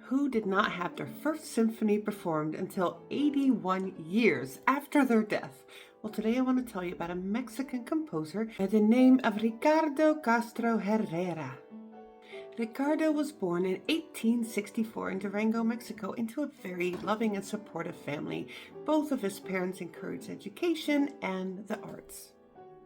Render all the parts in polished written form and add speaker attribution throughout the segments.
Speaker 1: who did not have their first symphony performed until 81 years after their death? Well, today I want to tell you about a Mexican composer by the name of Ricardo Castro Herrera. Ricardo was born in 1864 in Durango, Mexico, into a very loving and supportive family. Both of his parents encouraged education and the arts.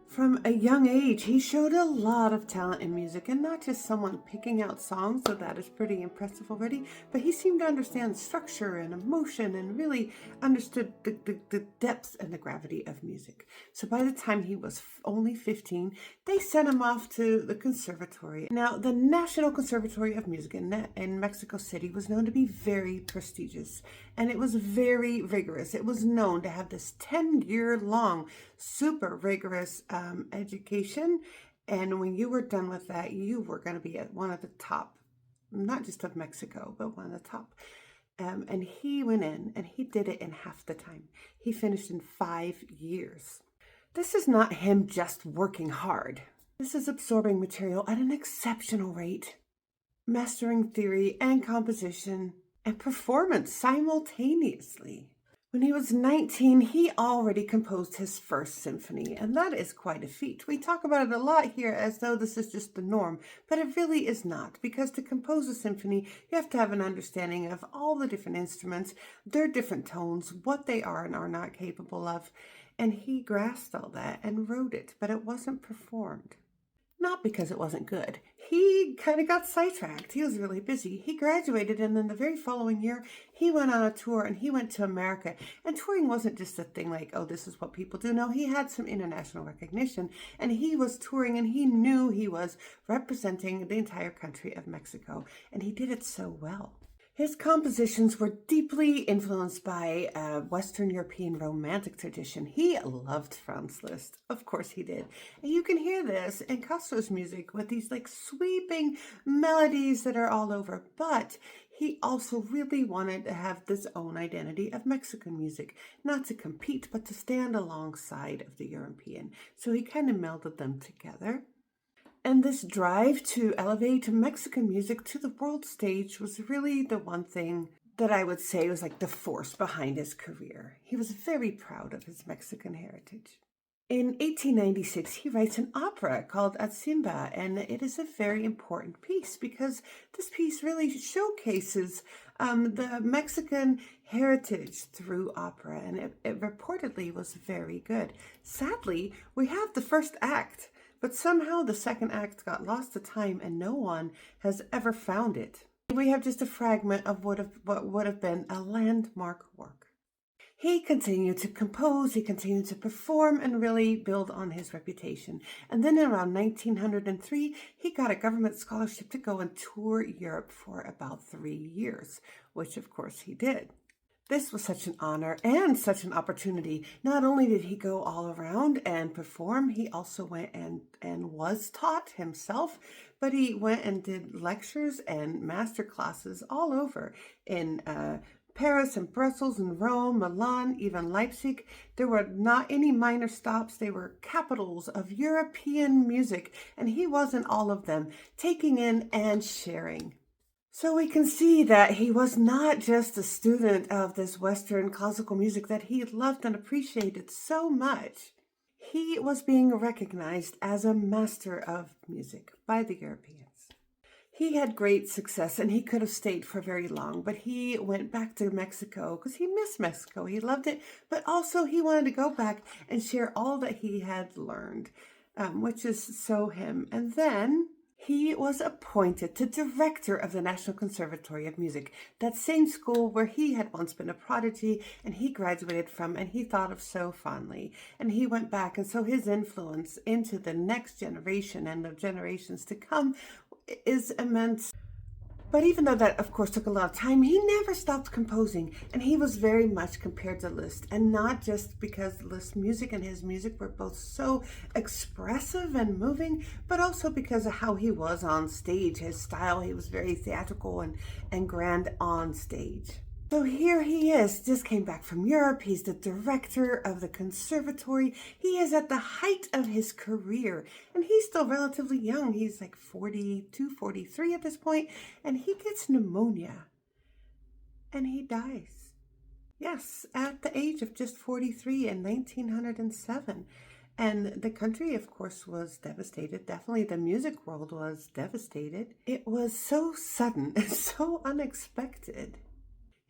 Speaker 1: From a young age, he showed a lot of talent in music, and not just someone picking out songs, so that is pretty impressive already, but he seemed to understand structure and emotion and really understood the depth and the gravity of music. So by the time he was only 15, they sent him off to the conservatory. Now, the National Conservatory of Music in Mexico City was known to be very prestigious, and it was very rigorous. It was known to have this 10-year-long, super rigorous education, and when you were done with that, you were going to be at one of the top, not just of Mexico, but one of the top. And he went in and he did it in half the time. He finished in 5 years. This is not him just working hard. This is absorbing material at an exceptional rate, mastering theory and composition and performance simultaneously. When he was 19, he already composed his first symphony, and that is quite a feat. We talk about it a lot here as though this is just the norm, but it really is not, because to compose a symphony, you have to have an understanding of all the different instruments, their different tones, what they are and are not capable of, and he grasped all that and wrote it, but it wasn't performed. Not because it wasn't good. He kind of got sidetracked. He was really busy. He graduated, and then the very following year, he went on a tour, and he went to America. And touring wasn't just a thing like, oh, this is what people do. No, he had some international recognition, and he was touring, and he knew he was representing the entire country of Mexico, and he did it so well. His compositions were deeply influenced by Western European romantic tradition. He loved Franz Liszt. Of course he did. And you can hear this in Castro's music with these like sweeping melodies that are all over. But he also really wanted to have this own identity of Mexican music, not to compete, but to stand alongside of the European. So he kind of melded them together. And this drive to elevate Mexican music to the world stage was really the one thing that I would say was like the force behind his career. He was very proud of his Mexican heritage. In 1896, he writes an opera called Atsimba, and it is a very important piece because this piece really showcases the Mexican heritage through opera, and it reportedly was very good. Sadly, we have the first act, but somehow the second act got lost to time and no one has ever found it. We have just a fragment of what would have been a landmark work. He continued to compose, he continued to perform and really build on his reputation. And then around 1903, he got a government scholarship to go and tour Europe for about 3 years, which of course he did. This was such an honor and such an opportunity. Not only did he go all around and perform, he also went and was taught himself, but he went and did lectures and master classes all over in Paris and Brussels and Rome, Milan, even Leipzig. There were not any minor stops. They were capitals of European music, and he was in all of them, taking in and sharing. So we can see that he was not just a student of this Western classical music that he loved and appreciated so much. He was being recognized as a master of music by the Europeans. He had great success and he could have stayed for very long, but he went back to Mexico because he missed Mexico. He loved it, but also he wanted to go back and share all that he had learned, which is so him. And then he was appointed to director of the National Conservatory of Music, that same school where he had once been a prodigy and he graduated from and he thought of so fondly. And he went back, and so his influence into the next generation and the generations to come is immense. But even though that, of course, took a lot of time, he never stopped composing, and he was very much compared to Liszt, and not just because Liszt's music and his music were both so expressive and moving, but also because of how he was on stage, his style. He was very theatrical and grand on stage. So here he is, just came back from Europe. He's the director of the conservatory. He is at the height of his career, and he's still relatively young. He's like 42, 43 at this point, and he gets pneumonia. and he dies. Yes, at the age of just 43 in 1907. And the country, of course, was devastated. Definitely the music world was devastated. It was so sudden and so unexpected.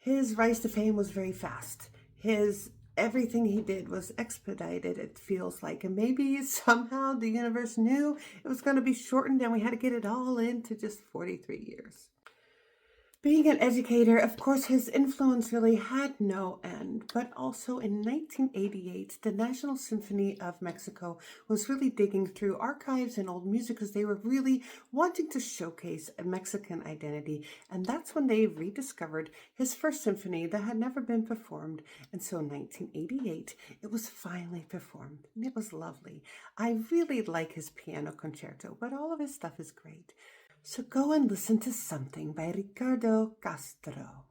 Speaker 1: His rise to fame was very fast. His everything he did was expedited, it feels like. And maybe somehow the universe knew it was going to be shortened and we had to get it all into just 43 years. Being an educator, of course, his influence really had no end, but also in 1988, the National Symphony of Mexico was really digging through archives and old music because they were really wanting to showcase a Mexican identity, and that's when they rediscovered his first symphony that had never been performed, and so in 1988, it was finally performed, and it was lovely. I really like his piano concerto, but all of his stuff is great. So go and listen to something by Ricardo Castro.